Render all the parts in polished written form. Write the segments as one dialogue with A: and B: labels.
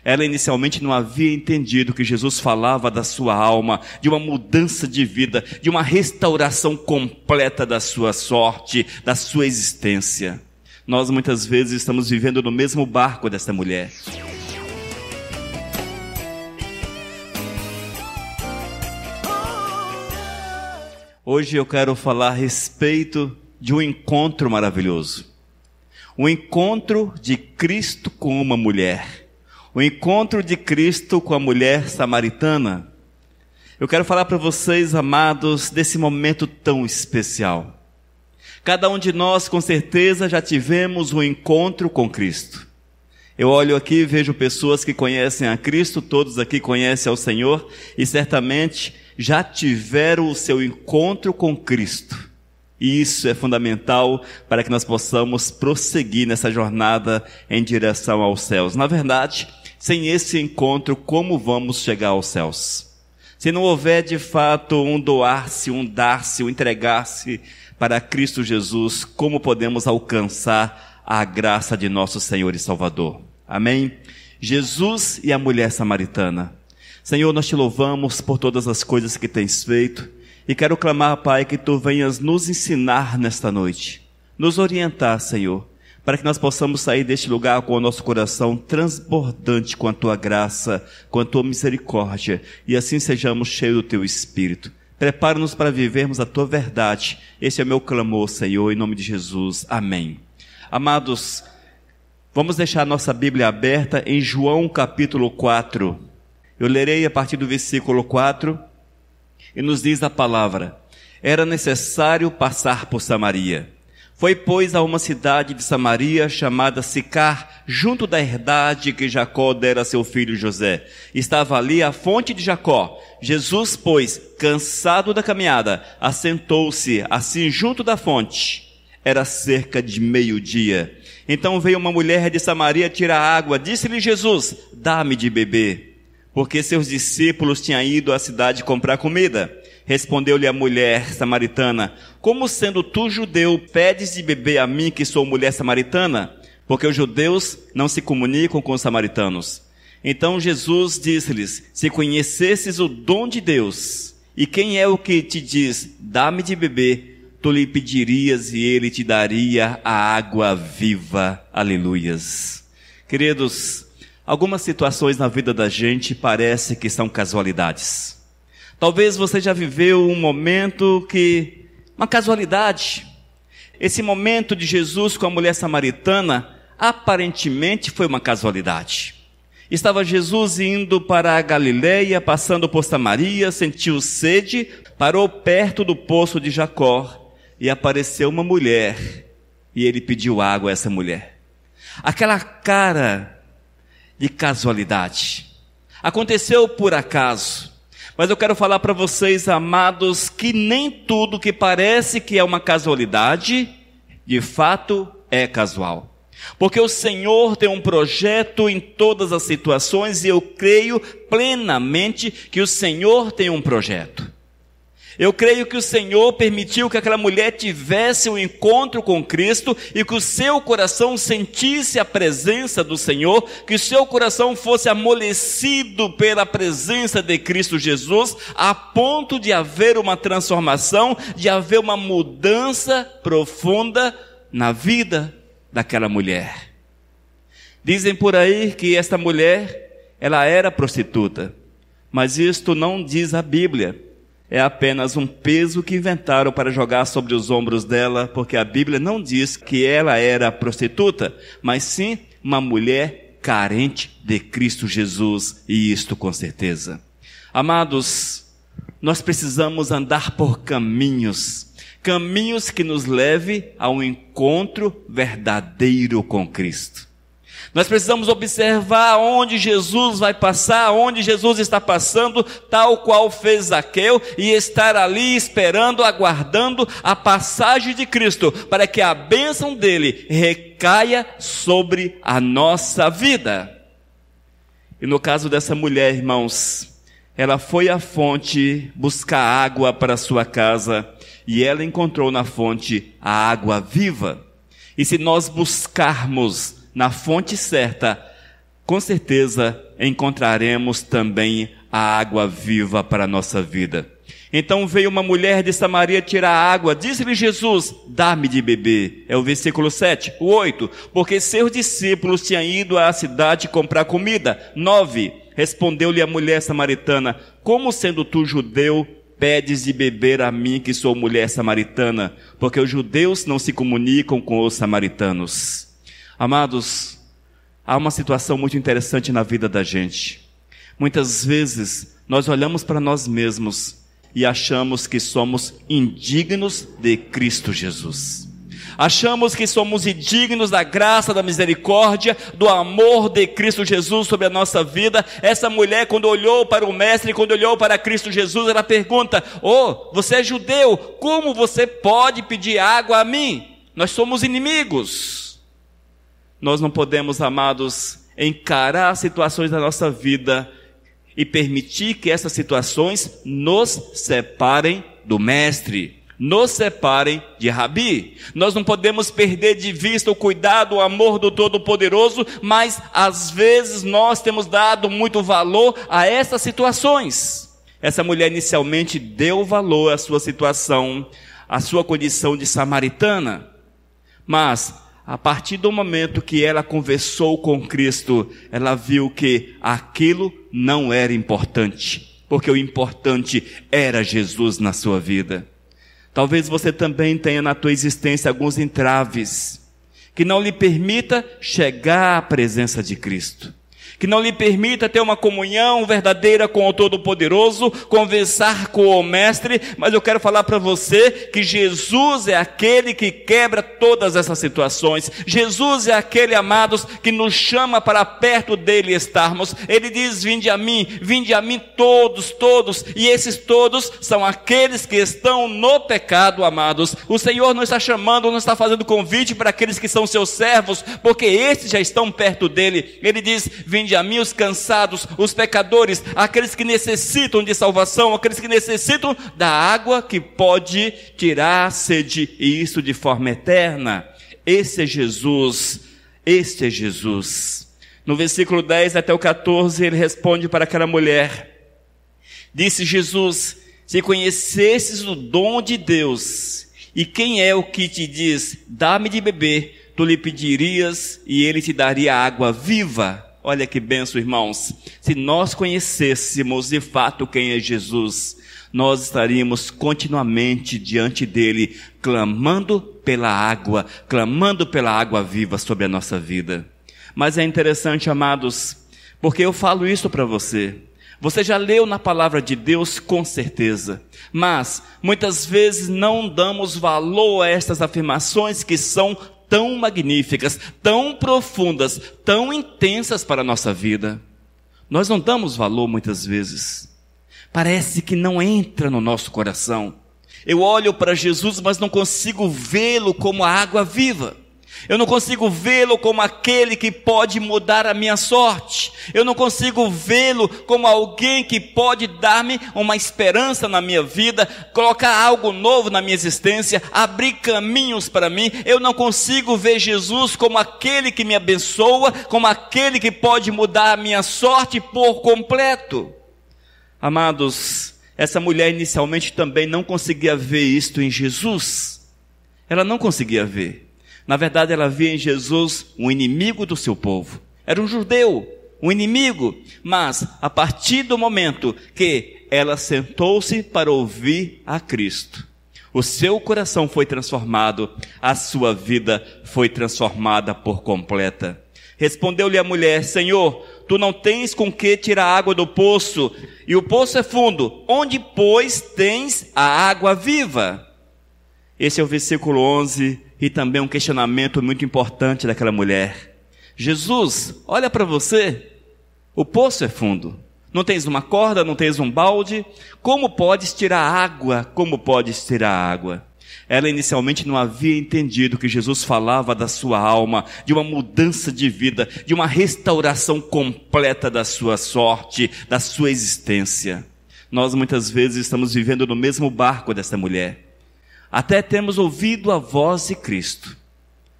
A: Ela inicialmente não havia entendido que Jesus falava da sua alma, de uma mudança de vida, de uma restauração completa da sua sorte, da sua existência. Nós muitas vezes estamos vivendo no mesmo barco dessa mulher. Hoje eu quero falar a respeito de um encontro maravilhoso. Um encontro de Cristo com uma mulher. O encontro de Cristo com a mulher samaritana. Eu quero falar para vocês, amados, desse momento tão especial. Cada um de nós, com certeza, já tivemos um encontro com Cristo. Eu olho aqui e vejo pessoas que conhecem a Cristo, todos aqui conhecem ao Senhor, e certamente já tiveram o seu encontro com Cristo. E isso é fundamental para que nós possamos prosseguir nessa jornada em direção aos céus. Na verdade, sem esse encontro, como vamos chegar aos céus? Se não houver de fato um doar-se, um dar-se, um entregar-se para Cristo Jesus, como podemos alcançar a graça de nosso Senhor e Salvador? Amém? Jesus e a mulher samaritana. Senhor, nós te louvamos por todas as coisas que tens feito e quero clamar, Pai, que tu venhas nos ensinar nesta noite, nos orientar, Senhor, para que nós possamos sair deste lugar com o nosso coração transbordante com a tua graça, com a tua misericórdia, e assim sejamos cheios do teu Espírito. Prepara-nos para vivermos a tua verdade. Esse é o meu clamor, Senhor, em nome de Jesus. Amém. Amados, vamos deixar a nossa Bíblia aberta em João capítulo 4. Eu lerei a partir do versículo 4, e nos diz a palavra: era necessário passar por Samaria. Foi, pois, a uma cidade de Samaria chamada Sicar, junto da herdade que Jacó dera a seu filho José. Estava ali a fonte de Jacó. Jesus, pois, cansado da caminhada, assentou-se assim junto da fonte. Era cerca de meio-dia. Então veio uma mulher de Samaria tirar água. Disse-lhe Jesus: dá-me de beber, porque seus discípulos tinham ido à cidade comprar comida. Respondeu-lhe a mulher samaritana: como sendo tu judeu, pedes de beber a mim, que sou mulher samaritana? Porque os judeus não se comunicam com os samaritanos. Então Jesus disse-lhes: se conhecesses o dom de Deus, e quem é o que te diz, dá-me de beber, tu lhe pedirias e ele te daria a água viva. Aleluias. Queridos, algumas situações na vida da gente parece que são casualidades. Talvez você já viveu um momento uma casualidade. Esse momento de Jesus com a mulher samaritana, aparentemente foi uma casualidade. Estava Jesus indo para a Galileia, passando por Samaria, sentiu sede, parou perto do poço de Jacó, e apareceu uma mulher, e ele pediu água a essa mulher. Aquela cara de casualidade. Aconteceu por acaso. Mas eu quero falar para vocês, amados, que nem tudo que parece que é uma casualidade, de fato é casual. Porque o Senhor tem um projeto em todas as situações, e eu creio plenamente que o Senhor tem um projeto. Eu creio que o Senhor permitiu que aquela mulher tivesse um encontro com Cristo e que o seu coração sentisse a presença do Senhor, que o seu coração fosse amolecido pela presença de Cristo Jesus, a ponto de haver uma transformação, de haver uma mudança profunda na vida daquela mulher. Dizem por aí que esta mulher, ela era prostituta, mas isto não diz a Bíblia. É apenas um peso que inventaram para jogar sobre os ombros dela, porque a Bíblia não diz que ela era prostituta, mas sim uma mulher carente de Cristo Jesus, e isto com certeza. Amados, nós precisamos andar por caminhos que nos levem a um encontro verdadeiro com Cristo. Nós precisamos observar onde Jesus vai passar, onde Jesus está passando, tal qual fez Zaqueu, e estar ali esperando, aguardando a passagem de Cristo, para que a bênção dele recaia sobre a nossa vida. E no caso dessa mulher, irmãos, ela foi à fonte buscar água para a sua casa, e ela encontrou na fonte a água viva. E se nós buscarmos na fonte certa, com certeza encontraremos também a água viva para a nossa vida. Então veio uma mulher de Samaria tirar água. Disse-lhe Jesus: dá-me de beber. É o versículo 7. O 8. Porque seus discípulos tinham ido à cidade comprar comida. 9. Respondeu-lhe a mulher samaritana: como sendo tu judeu, pedes de beber a mim, que sou mulher samaritana? Porque os judeus não se comunicam com os samaritanos. Amados, há uma situação muito interessante na vida da gente. Muitas vezes nós olhamos para nós mesmos e achamos que somos indignos de Cristo Jesus. Achamos que somos indignos da graça, da misericórdia, do amor de Cristo Jesus sobre a nossa vida. Essa mulher, quando olhou para o Mestre, quando olhou para Cristo Jesus, ela pergunta: você é judeu, como você pode pedir água a mim? Nós somos inimigos. Nós não podemos, amados, encarar situações da nossa vida e permitir que essas situações nos separem do Mestre, nos separem de Rabi. Nós não podemos perder de vista o cuidado, o amor do Todo-Poderoso, mas às vezes nós temos dado muito valor a essas situações. Essa mulher inicialmente deu valor à sua situação, à sua condição de samaritana, mas a partir do momento que ela conversou com Cristo, ela viu que aquilo não era importante, porque o importante era Jesus na sua vida. Talvez você também tenha na tua existência alguns entraves, que não lhe permita chegar à presença de Cristo, que não lhe permita ter uma comunhão verdadeira com o Todo-Poderoso, conversar com o Mestre. Mas eu quero falar para você que Jesus é aquele que quebra todas essas situações. Jesus é aquele, amados, que nos chama para perto dele estarmos. Ele diz: vinde a mim todos, e esses todos são aqueles que estão no pecado, amados. O Senhor não está chamando, não está fazendo convite para aqueles que são seus servos, porque esses já estão perto dele. Ele diz: vinde a mim os cansados, os pecadores, aqueles que necessitam de salvação, aqueles que necessitam da água que pode tirar a sede, e isso de forma eterna. Esse é Jesus, este é Jesus. No versículo 10 até o 14, ele responde para aquela mulher. Disse Jesus: se conhecesses o dom de Deus, e quem é o que te diz, dá-me de beber, tu lhe pedirias, e ele te daria água viva. Olha que bênção, irmãos. Se nós conhecêssemos de fato quem é Jesus, nós estaríamos continuamente diante dele, clamando pela água viva sobre a nossa vida. Mas é interessante, amados, porque eu falo isso para você. Você já leu na palavra de Deus, com certeza, mas muitas vezes não damos valor a estas afirmações que são tão magníficas, tão profundas, tão intensas para a nossa vida. Nós não damos valor muitas vezes. Parece que não entra no nosso coração. Eu olho para Jesus, mas não consigo vê-lo como a água viva. Eu não consigo vê-lo como aquele que pode mudar a minha sorte. Eu não consigo vê-lo como alguém que pode dar-me uma esperança na minha vida, colocar algo novo na minha existência, abrir caminhos para mim. Eu não consigo ver Jesus como aquele que me abençoa, como aquele que pode mudar a minha sorte por completo. Amados, essa mulher inicialmente também não conseguia ver isto em Jesus. Ela não conseguia ver. Na verdade, ela via em Jesus um inimigo do seu povo. Era um judeu, um inimigo. Mas, a partir do momento que ela sentou-se para ouvir a Cristo, o seu coração foi transformado, a sua vida foi transformada por completa. Respondeu-lhe a mulher: Senhor, tu não tens com que tirar água do poço, e o poço é fundo. Onde, pois, tens a água viva? Esse é o versículo 11, e também um questionamento muito importante daquela mulher. Jesus, olha para você, o poço é fundo, não tens uma corda, não tens um balde, como podes tirar água? Como podes tirar água? Ela inicialmente não havia entendido que Jesus falava da sua alma, de uma mudança de vida, de uma restauração completa da sua sorte, da sua existência. Nós muitas vezes estamos vivendo no mesmo barco dessa mulher. Até temos ouvido a voz de Cristo,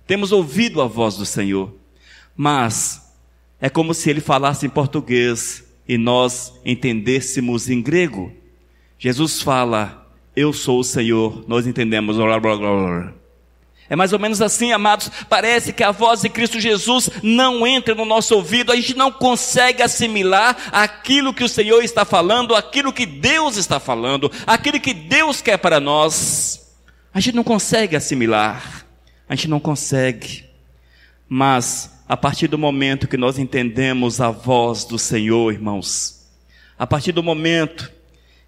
A: temos ouvido a voz do Senhor, mas É como se ele falasse em português e nós entendêssemos em grego. Jesus fala, eu sou o Senhor, nós entendemos, blá, blá, blá, blá. É mais ou menos assim, amados, parece que a voz de Cristo Jesus não entra no nosso ouvido, a gente não consegue assimilar aquilo que o Senhor está falando, aquilo que Deus está falando, aquilo que Deus quer para nós. A gente não consegue assimilar, a gente não consegue. Mas, a partir do momento que nós entendemos a voz do Senhor, irmãos, a partir do momento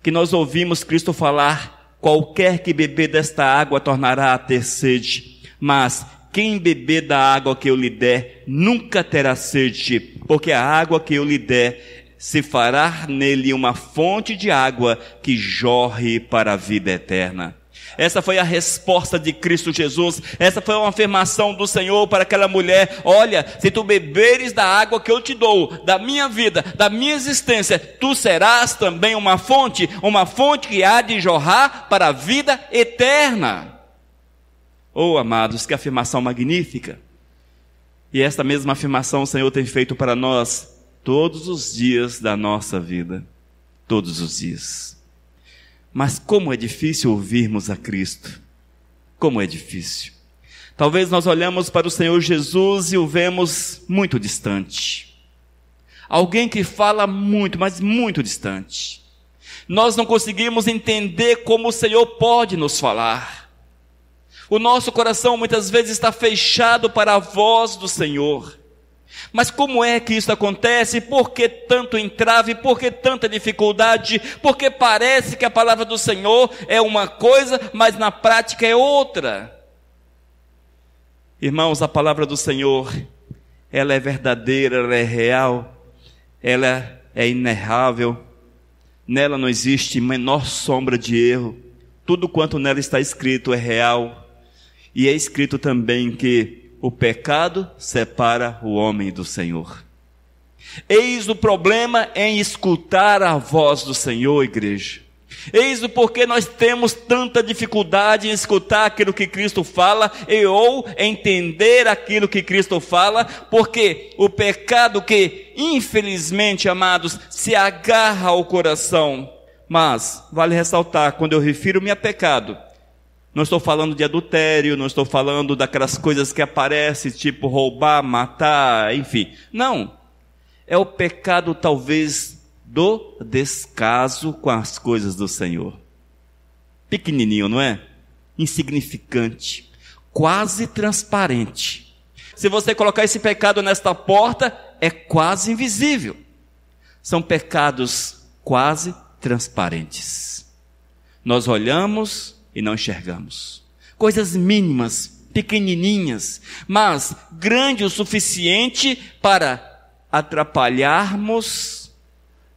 A: que nós ouvimos Cristo falar, qualquer que beber desta água tornará a ter sede, mas quem beber da água que eu lhe der, nunca terá sede, porque a água que eu lhe der, se fará nele uma fonte de água que jorre para a vida eterna. Essa foi a resposta de Cristo Jesus, essa foi uma afirmação do Senhor para aquela mulher, olha, se tu beberes da água que eu te dou, da minha vida, da minha existência, tu serás também uma fonte que há de jorrar para a vida eterna. Oh, amados, que afirmação magnífica! E esta mesma afirmação o Senhor tem feito para nós todos os dias da nossa vida, todos os dias. Mas como é difícil ouvirmos a Cristo, como é difícil. Talvez nós olhamos para o Senhor Jesus e o vemos muito distante. Alguém que fala muito, mas muito distante. Nós não conseguimos entender como o Senhor pode nos falar. O nosso coração muitas vezes está fechado para a voz do Senhor. Mas como é que isso acontece? Por que tanto entrave? Por que tanta dificuldade? Porque parece que a palavra do Senhor é uma coisa, mas na prática é outra. Irmãos, a palavra do Senhor, ela é verdadeira, ela é real, ela é inerrável. Nela não existe menor sombra de erro. Tudo quanto nela está escrito é real. E é escrito também que o pecado separa o homem do Senhor. Eis o problema em escutar a voz do Senhor, igreja. Eis o porquê nós temos tanta dificuldade em escutar aquilo que Cristo fala ou entender aquilo que Cristo fala, porque o pecado que, infelizmente, amados, se agarra ao coração. Mas, vale ressaltar, quando eu refiro-me a pecado, não estou falando de adultério, não estou falando daquelas coisas que aparecem, tipo roubar, matar, enfim. Não. É o pecado talvez do descaso com as coisas do Senhor. Pequenininho, não é? Insignificante. Quase transparente. Se você colocar esse pecado nesta porta, é quase invisível. São pecados quase transparentes. Nós olhamos e não enxergamos. Coisas mínimas, pequenininhas, mas grande o suficiente para atrapalharmos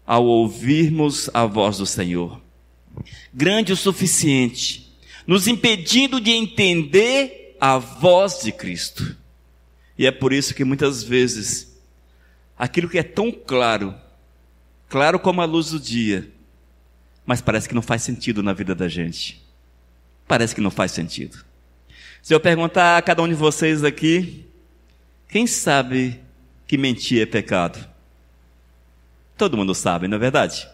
A: ao ouvirmos a voz do Senhor. Grande o suficiente, nos impedindo de entender a voz de Cristo. E é por isso que muitas vezes, aquilo que é tão claro, claro como a luz do dia, mas parece que não faz sentido na vida da gente. Parece que não faz sentido. Se eu perguntar a cada um de vocês aqui, quem sabe que mentir é pecado? Todo mundo sabe, não é verdade?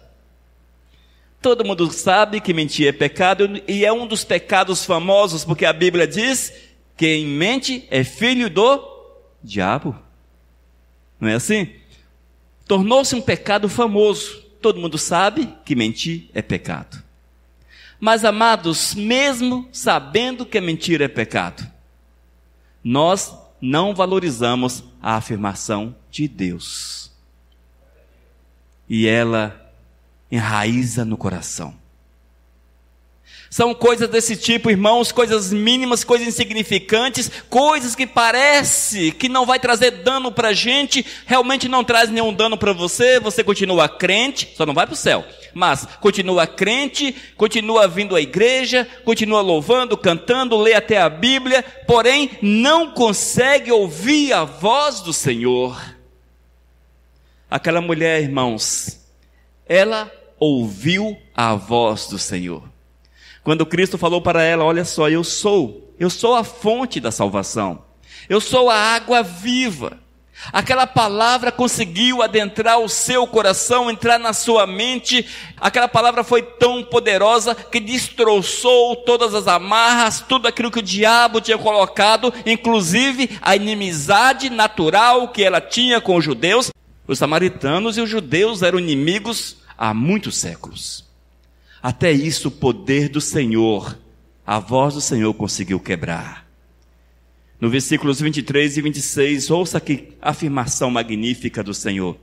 A: Todo mundo sabe que mentir é pecado, e é um dos pecados famosos, porque a Bíblia diz que quem mente é filho do diabo. Não é assim? Tornou-se um pecado famoso. Todo mundo sabe que mentir é pecado. Mas, amados, mesmo sabendo que a mentira é pecado, nós não valorizamos a afirmação de Deus. E ela enraiza no coração. São coisas desse tipo, irmãos, coisas mínimas, coisas insignificantes, coisas que parece que não vai trazer dano para a gente, realmente não traz nenhum dano para você, você continua crente, só não vai para o céu, mas continua crente, continua vindo à igreja, continua louvando, cantando, lê até a Bíblia, porém não consegue ouvir a voz do Senhor. Aquela mulher, irmãos, ela ouviu a voz do Senhor. Quando Cristo falou para ela, olha só, eu sou a fonte da salvação. Eu sou a água viva. Aquela palavra conseguiu adentrar o seu coração, entrar na sua mente. Aquela palavra foi tão poderosa que destroçou todas as amarras, tudo aquilo que o diabo tinha colocado, inclusive a inimizade natural que ela tinha com os judeus. Os samaritanos e os judeus eram inimigos há muitos séculos. Até isso o poder do Senhor, a voz do Senhor conseguiu quebrar. No versículos 23 e 26, ouça que afirmação magnífica do Senhor.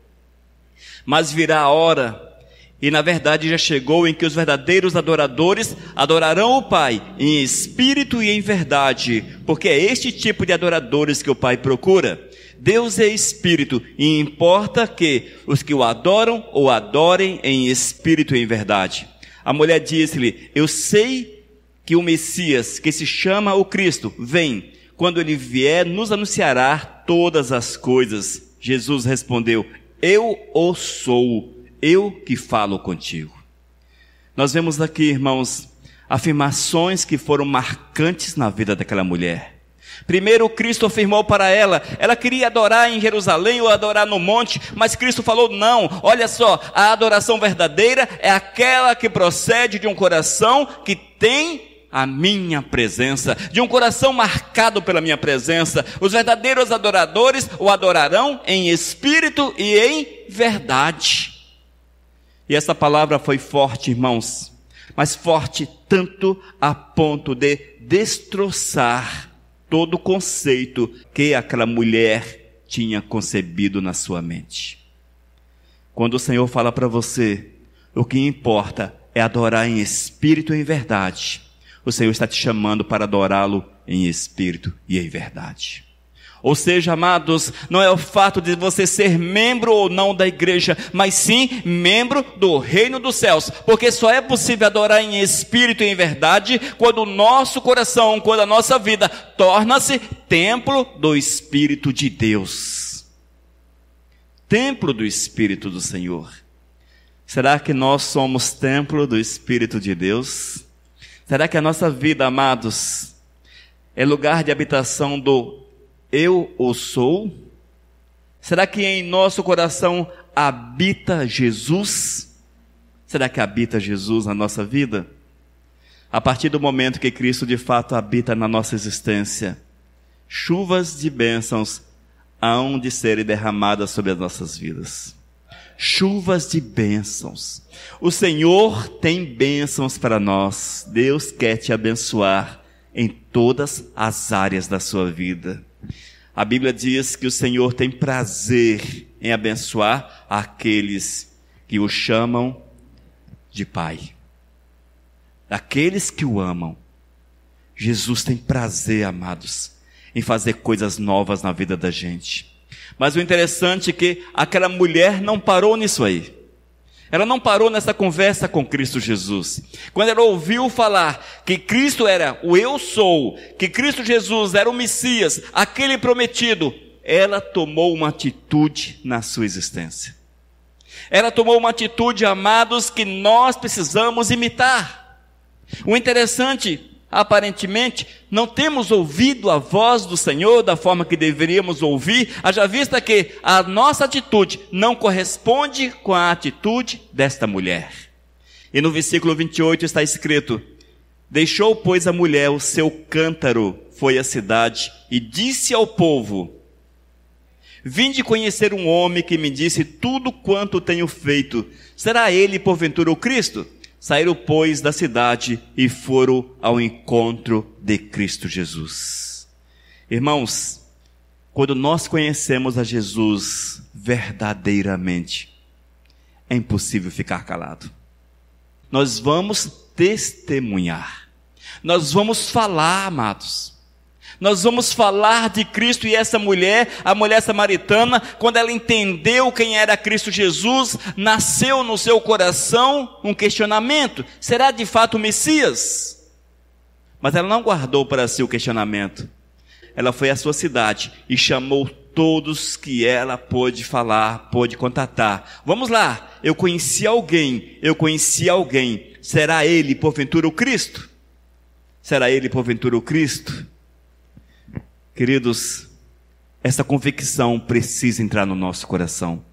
A: Mas virá a hora, e na verdade já chegou, em que os verdadeiros adoradores adorarão o Pai em espírito e em verdade, porque é este tipo de adoradores que o Pai procura. Deus é espírito, e importa que os que o adoram, o adorem em espírito e em verdade. A mulher disse-lhe: eu sei que o Messias, que se chama o Cristo, vem. Quando ele vier, nos anunciará todas as coisas. Jesus respondeu: eu o sou, eu que falo contigo. Nós vemos aqui, irmãos, afirmações que foram marcantes na vida daquela mulher. Primeiro, Cristo afirmou para ela, ela queria adorar em Jerusalém ou adorar no monte, mas Cristo falou: não, olha só, a adoração verdadeira é aquela que procede de um coração que tem a minha presença, de um coração marcado pela minha presença. Os verdadeiros adoradores o adorarão em espírito e em verdade. E essa palavra foi forte, irmãos, mas forte tanto a ponto de destroçar todo o conceito que aquela mulher tinha concebido na sua mente. Quando o Senhor fala para você, o que importa é adorar em espírito e em verdade, o Senhor está te chamando para adorá-lo em espírito e em verdade. Ou seja, amados, não é o fato de você ser membro ou não da igreja, mas sim membro do reino dos céus, porque só é possível adorar em espírito e em verdade quando o nosso coração, quando a nossa vida torna-se templo do Espírito de Deus. Templo do Espírito do Senhor. Será que nós somos templo do Espírito de Deus? Será que a nossa vida, amados, é lugar de habitação do eu o sou? Será que em nosso coração habita Jesus? Será que habita Jesus na nossa vida? A partir do momento que Cristo de fato habita na nossa existência, chuvas de bênçãos hão de serem derramadas sobre as nossas vidas. Chuvas de bênçãos. O Senhor tem bênçãos para nós. Deus quer te abençoar em todas as áreas da sua vida. A Bíblia diz que o Senhor tem prazer em abençoar aqueles que o chamam de Pai. Aqueles que o amam. Jesus tem prazer, amados, em fazer coisas novas na vida da gente. Mas o interessante é que aquela mulher não parou nisso aí. Ela não parou nessa conversa com Cristo Jesus. Quando ela ouviu falar que Cristo era o eu sou, que Cristo Jesus era o Messias, aquele prometido, ela tomou uma atitude na sua existência. Ela tomou uma atitude, amados, que nós precisamos imitar. O interessante, aparentemente, não temos ouvido a voz do Senhor da forma que deveríamos ouvir, haja vista que a nossa atitude não corresponde com a atitude desta mulher. E no versículo 28 está escrito: deixou, pois, a mulher o seu cântaro, foi à cidade e disse ao povo: vinde conhecer um homem que me disse tudo quanto tenho feito. Será ele, porventura, o Cristo? Saíram, pois, da cidade e foram ao encontro de Cristo Jesus. Irmãos, quando nós conhecemos a Jesus verdadeiramente, é impossível ficar calado. Nós vamos testemunhar. Nós vamos falar, amados. Nós vamos falar de Cristo. E essa mulher, a mulher samaritana, quando ela entendeu quem era Cristo Jesus, nasceu no seu coração um questionamento: será de fato o Messias? Mas ela não guardou para si o questionamento. Ela foi à sua cidade e chamou todos que ela pôde falar, pôde contatar. Vamos lá, eu conheci alguém. Será ele porventura o Cristo? Será ele porventura o Cristo? Queridos, essa convicção precisa entrar no nosso coração.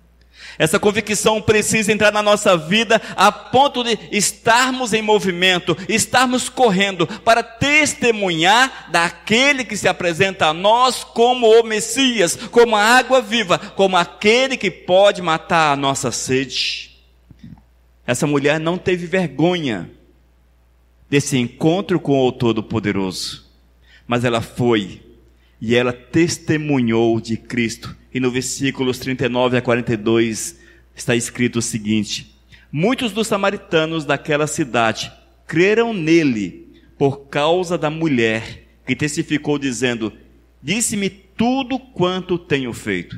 A: Essa convicção precisa entrar na nossa vida a ponto de estarmos em movimento, estarmos correndo para testemunhar daquele que se apresenta a nós como o Messias, como a água viva, como aquele que pode matar a nossa sede. Essa mulher não teve vergonha desse encontro com o Todo-Poderoso, mas ela foi e ela testemunhou de Cristo. E no versículos 39 a 42 está escrito o seguinte: muitos dos samaritanos daquela cidade creram nele por causa da mulher que testificou dizendo: disse-me tudo quanto tenho feito.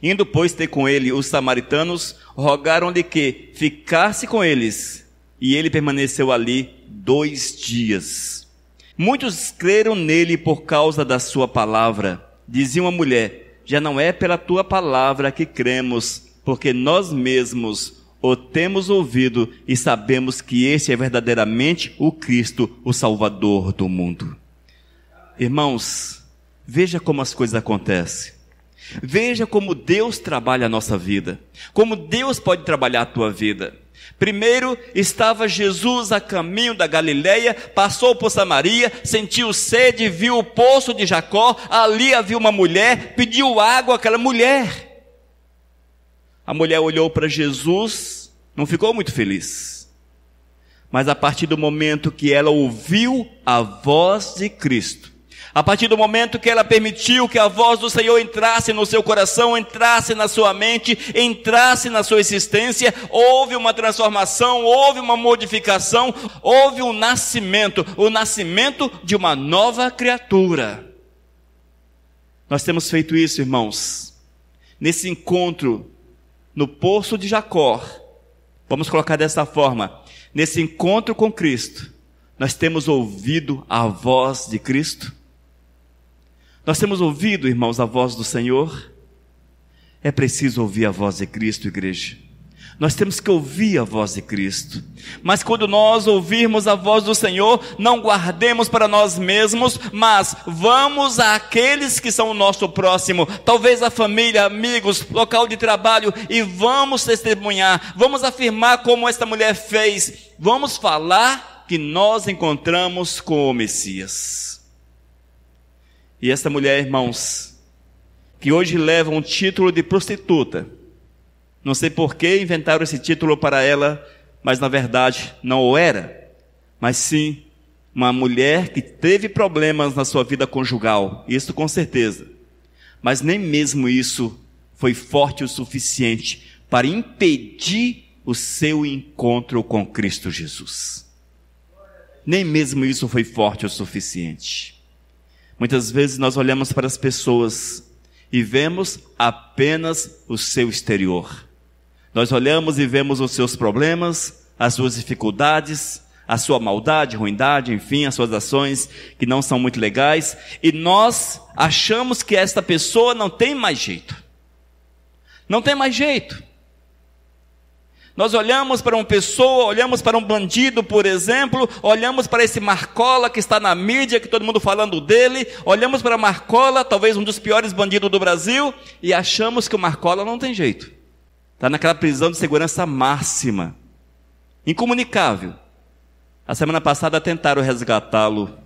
A: Indo, pois, ter com ele os samaritanos, rogaram-lhe que ficasse com eles, e ele permaneceu ali 2 dias. Muitos creram nele por causa da sua palavra. Diziam à mulher: já não é pela tua palavra que cremos, porque nós mesmos o temos ouvido e sabemos que este é verdadeiramente o Cristo, o Salvador do mundo. Irmãos, veja como as coisas acontecem. Veja como Deus trabalha a nossa vida, como Deus pode trabalhar a tua vida. Primeiro estava Jesus a caminho da Galileia, passou por Samaria, sentiu sede, viu o poço de Jacó, ali havia uma mulher, pediu água àquela mulher. A mulher olhou para Jesus, não ficou muito feliz. Mas a partir do momento que ela ouviu a voz de Cristo, a partir do momento que ela permitiu que a voz do Senhor entrasse no seu coração, entrasse na sua mente, entrasse na sua existência, houve uma transformação, houve uma modificação, houve um nascimento, o nascimento de uma nova criatura. Nós temos feito isso, irmãos, nesse encontro no poço de Jacó. Vamos colocar dessa forma: nesse encontro com Cristo, nós temos ouvido a voz de Cristo? Nós temos ouvido, irmãos, a voz do Senhor? É preciso ouvir a voz de Cristo, igreja. Nós temos que ouvir a voz de Cristo. Mas quando nós ouvirmos a voz do Senhor, não guardemos para nós mesmos, mas vamos àqueles que são o nosso próximo, talvez a família, amigos, local de trabalho, e vamos testemunhar, vamos afirmar como esta mulher fez, vamos falar que nós encontramos com o Messias. E essa mulher, irmãos, que hoje leva um título de prostituta, não sei por que inventaram esse título para ela, mas na verdade não o era, mas sim uma mulher que teve problemas na sua vida conjugal, isso com certeza, mas nem mesmo isso foi forte o suficiente para impedir o seu encontro com Cristo Jesus. Nem mesmo isso foi forte o suficiente. Muitas vezes nós olhamos para as pessoas e vemos apenas o seu exterior. Nós olhamos e vemos os seus problemas, as suas dificuldades, a sua maldade, ruindade, enfim, as suas ações que não são muito legais, e nós achamos que esta pessoa não tem mais jeito. Não tem mais jeito. Nós olhamos para uma pessoa, olhamos para um bandido, por exemplo, olhamos para esse Marcola que está na mídia, que todo mundo falando dele, olhamos para Marcola, talvez um dos piores bandidos do Brasil, e achamos que o Marcola não tem jeito. Está naquela prisão de segurança máxima, incomunicável. A semana passada tentaram resgatá-lo.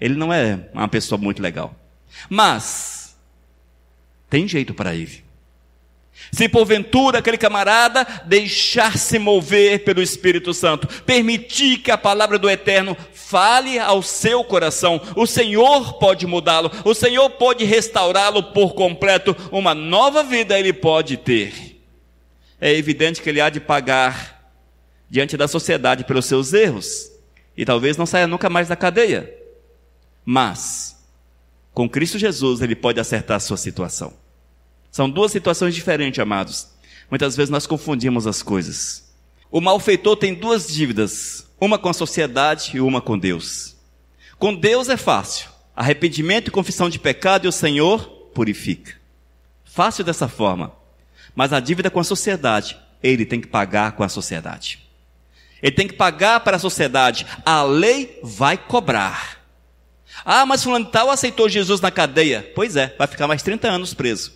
A: Ele não é uma pessoa muito legal, mas tem jeito para ele. Se porventura aquele camarada deixar-se mover pelo Espírito Santo, permitir que a palavra do Eterno fale ao seu coração, o Senhor pode mudá-lo, o Senhor pode restaurá-lo por completo, uma nova vida ele pode ter. É evidente que ele há de pagar diante da sociedade pelos seus erros, e talvez não saia nunca mais da cadeia, mas com Cristo Jesus ele pode acertar a sua situação. São duas situações diferentes, amados. Muitas vezes nós confundimos as coisas. O malfeitor tem duas dívidas, uma com a sociedade e uma com Deus. Com Deus é fácil, arrependimento e confissão de pecado, e o Senhor purifica. Fácil dessa forma. Mas a dívida com a sociedade, ele tem que pagar com a sociedade. Ele tem que pagar para a sociedade. A lei vai cobrar. Ah, mas fulano de tal aceitou Jesus na cadeia. Pois é, vai ficar mais 30 anos preso.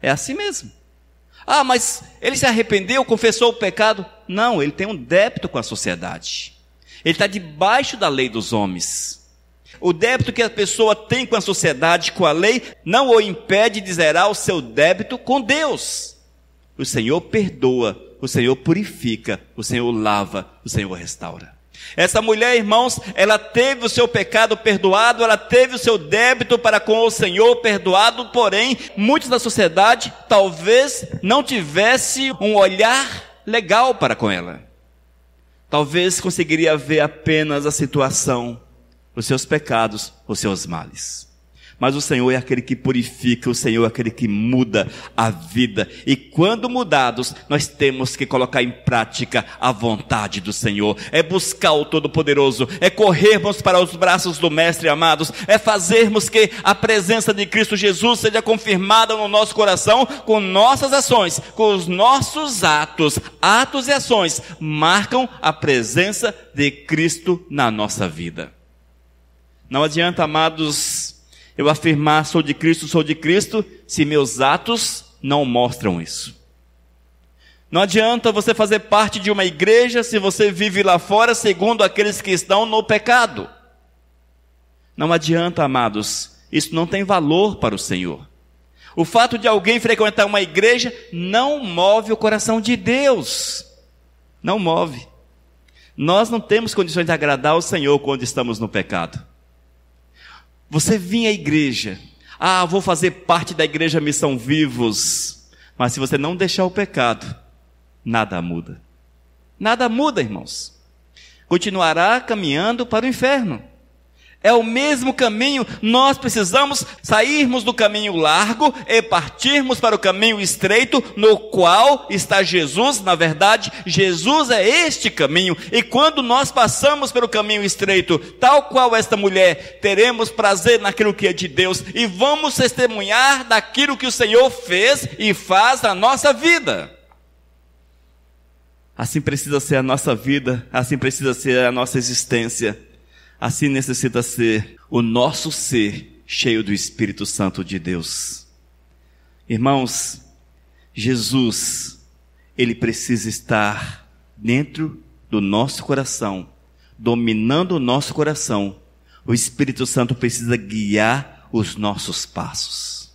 A: É assim mesmo. Ah, mas ele se arrependeu, confessou o pecado. Não, ele tem um débito com a sociedade. Ele está debaixo da lei dos homens. O débito que a pessoa tem com a sociedade, com a lei, não o impede de zerar o seu débito com Deus. O Senhor perdoa, o Senhor purifica, o Senhor lava, o Senhor restaura. Essa mulher, irmãos, ela teve o seu pecado perdoado, ela teve o seu débito para com o Senhor perdoado, porém, muitos da sociedade talvez não tivesse um olhar legal para com ela. Talvez conseguiria ver apenas a situação, os seus pecados, os seus males. Mas o Senhor é aquele que purifica, o Senhor é aquele que muda a vida. E quando mudados, nós temos que colocar em prática a vontade do Senhor. É buscar o Todo-Poderoso, é corrermos para os braços do Mestre, amados. É fazermos que a presença de Cristo Jesus seja confirmada no nosso coração com nossas ações, com os nossos atos. Atos e ações marcam a presença de Cristo na nossa vida. Não adianta, amados, eu afirmar sou de Cristo, se meus atos não mostram isso. Não adianta você fazer parte de uma igreja se você vive lá fora segundo aqueles que estão no pecado. Não adianta, amados, isso não tem valor para o Senhor. O fato de alguém frequentar uma igreja não move o coração de Deus. Não move. Nós não temos condições de agradar ao Senhor quando estamos no pecado. Você vinha à igreja, vou fazer parte da igreja Missão Vivos, mas se você não deixar o pecado, nada muda. Nada muda, irmãos. Continuará caminhando para o inferno. É o mesmo caminho, nós precisamos sairmos do caminho largo e partirmos para o caminho estreito, no qual está Jesus. Na verdade, Jesus é este caminho, e quando nós passamos pelo caminho estreito, tal qual esta mulher, teremos prazer naquilo que é de Deus, e vamos testemunhar daquilo que o Senhor fez e faz na nossa vida. Assim precisa ser a nossa vida, assim precisa ser a nossa existência. Assim necessita ser o nosso ser cheio do Espírito Santo de Deus. Irmãos, Jesus, Ele precisa estar dentro do nosso coração, dominando o nosso coração. O Espírito Santo precisa guiar os nossos passos.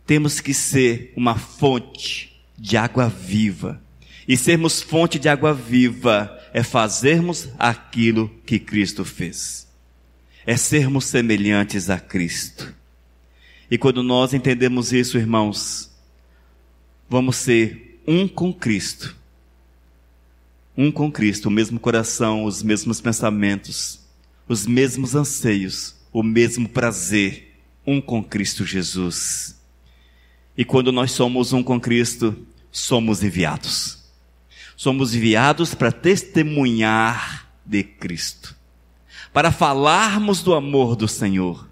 A: Temos que ser uma fonte de água viva. E sermos fonte de água viva é fazermos aquilo que Cristo fez. É sermos semelhantes a Cristo. E quando nós entendemos isso, irmãos, vamos ser um com Cristo. Um com Cristo, o mesmo coração, os mesmos pensamentos, os mesmos anseios, o mesmo prazer. Um com Cristo Jesus. E quando nós somos um com Cristo, somos enviados. Somos enviados para testemunhar de Cristo, para falarmos do amor do Senhor.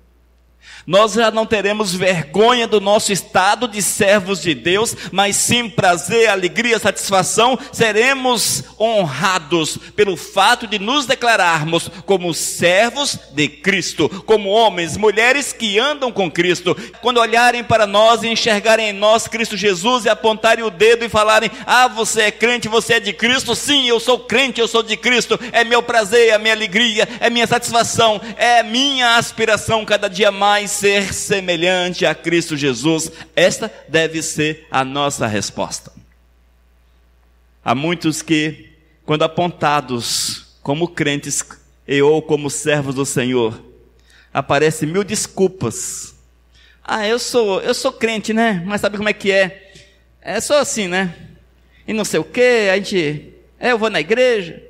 A: Nós já não teremos vergonha do nosso estado de servos de Deus, mas sim prazer, alegria, satisfação. Seremos honrados pelo fato de nos declararmos como servos de Cristo, como homens, mulheres que andam com Cristo. Quando olharem para nós e enxergarem em nós Cristo Jesus e apontarem o dedo e falarem: você é crente, você é de Cristo. Sim, eu sou crente, eu sou de Cristo. É meu prazer, é minha alegria, é minha satisfação, é minha aspiração cada dia mais ser semelhante a Cristo Jesus. Esta deve ser a nossa resposta. Há muitos que, quando apontados como crentes ou como servos do Senhor, aparecem mil desculpas. Eu sou crente, né? Mas sabe como é que é? É só assim, né? E não sei o quê, eu vou na igreja.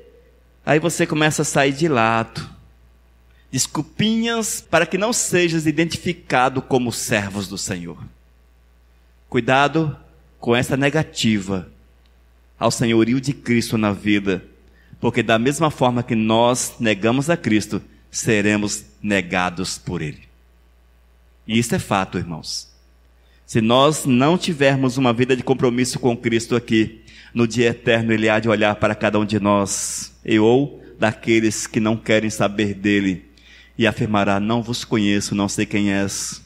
A: Aí você começa a sair de lado. Desculpinhas para que não sejas identificado como servos do Senhor. Cuidado com essa negativa ao senhorio de Cristo na vida, porque da mesma forma que nós negamos a Cristo, seremos negados por Ele. E isso é fato, irmãos. Se nós não tivermos uma vida de compromisso com Cristo aqui, no dia eterno Ele há de olhar para cada um de nós, ou daqueles que não querem saber dEle, e afirmará: não vos conheço, não sei quem és.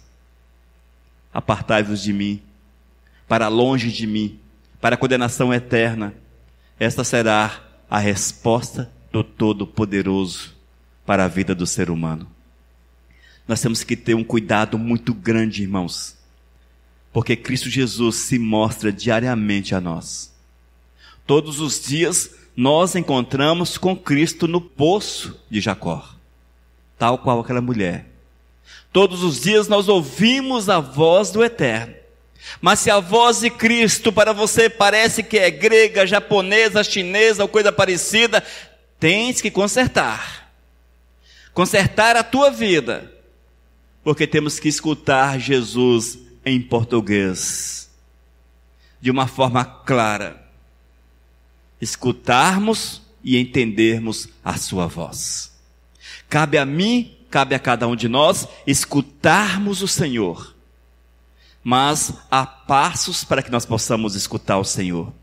A: Apartai-vos de mim, para longe de mim, para a condenação eterna. Esta será a resposta do Todo-Poderoso para a vida do ser humano. Nós temos que ter um cuidado muito grande, irmãos, porque Cristo Jesus se mostra diariamente a nós. Todos os dias nós encontramos com Cristo no poço de Jacó, tal qual aquela mulher. Todos os dias nós ouvimos a voz do Eterno. Mas se a voz de Cristo para você parece que é grega, japonesa, chinesa ou coisa parecida, tens que consertar a tua vida, porque temos que escutar Jesus em português, de uma forma clara, escutarmos e entendermos a sua voz. Cabe a mim, cabe a cada um de nós escutarmos o Senhor, mas há passos para que nós possamos escutar o Senhor.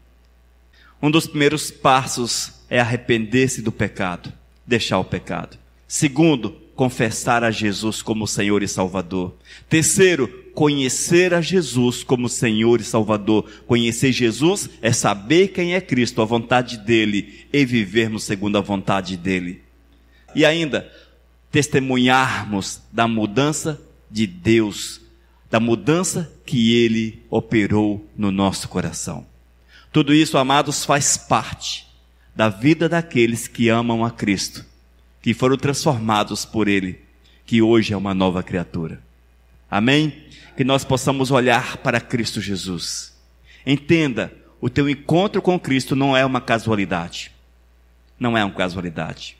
A: Um dos primeiros passos é arrepender-se do pecado, deixar o pecado. Segundo, confessar a Jesus como Senhor e Salvador. Terceiro, conhecer a Jesus como Senhor e Salvador. Conhecer Jesus é saber quem é Cristo, a vontade dEle, e vivermos segundo a vontade dEle. E ainda, testemunharmos da mudança de Deus, da mudança que Ele operou no nosso coração. Tudo isso, amados, faz parte da vida daqueles que amam a Cristo, que foram transformados por Ele, que hoje é uma nova criatura. Amém? Que nós possamos olhar para Cristo Jesus. Entenda, o teu encontro com Cristo não é uma casualidade. Não é uma casualidade.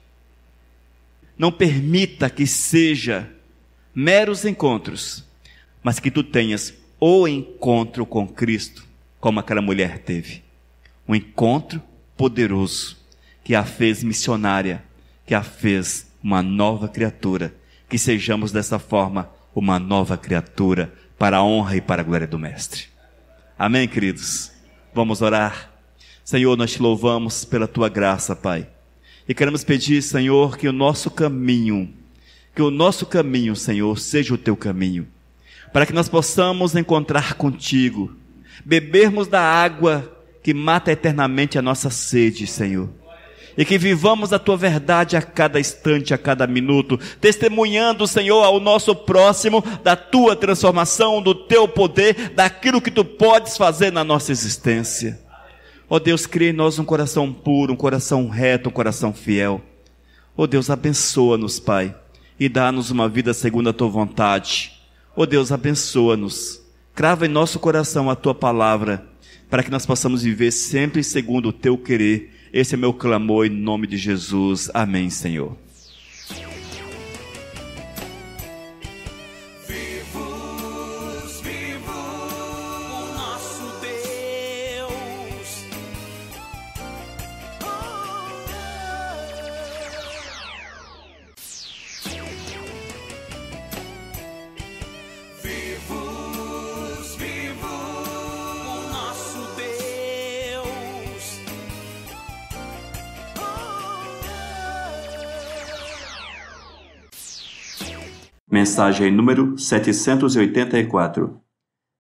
A: Não permita que seja meros encontros, mas que tu tenhas o encontro com Cristo, como aquela mulher teve. Um encontro poderoso, que a fez missionária, que a fez uma nova criatura. Que sejamos dessa forma uma nova criatura, para a honra e para a glória do Mestre. Amém, queridos? Vamos orar. Senhor, nós te louvamos pela tua graça, Pai. E queremos pedir, Senhor, que o nosso caminho, Senhor, seja o teu caminho, para que nós possamos encontrar contigo, bebermos da água que mata eternamente a nossa sede, Senhor, e que vivamos a tua verdade a cada instante, a cada minuto, testemunhando, Senhor, ao nosso próximo da tua transformação, do teu poder, daquilo que tu podes fazer na nossa existência. Ó Deus, cria em nós um coração puro, um coração reto, um coração fiel. Ó Deus, abençoa-nos, Pai, e dá-nos uma vida segundo a tua vontade. Ó Deus, abençoa-nos, crava em nosso coração a tua palavra, para que nós possamos viver sempre segundo o teu querer. Esse é meu clamor em nome de Jesus. Amém, Senhor. Mensagem número 784.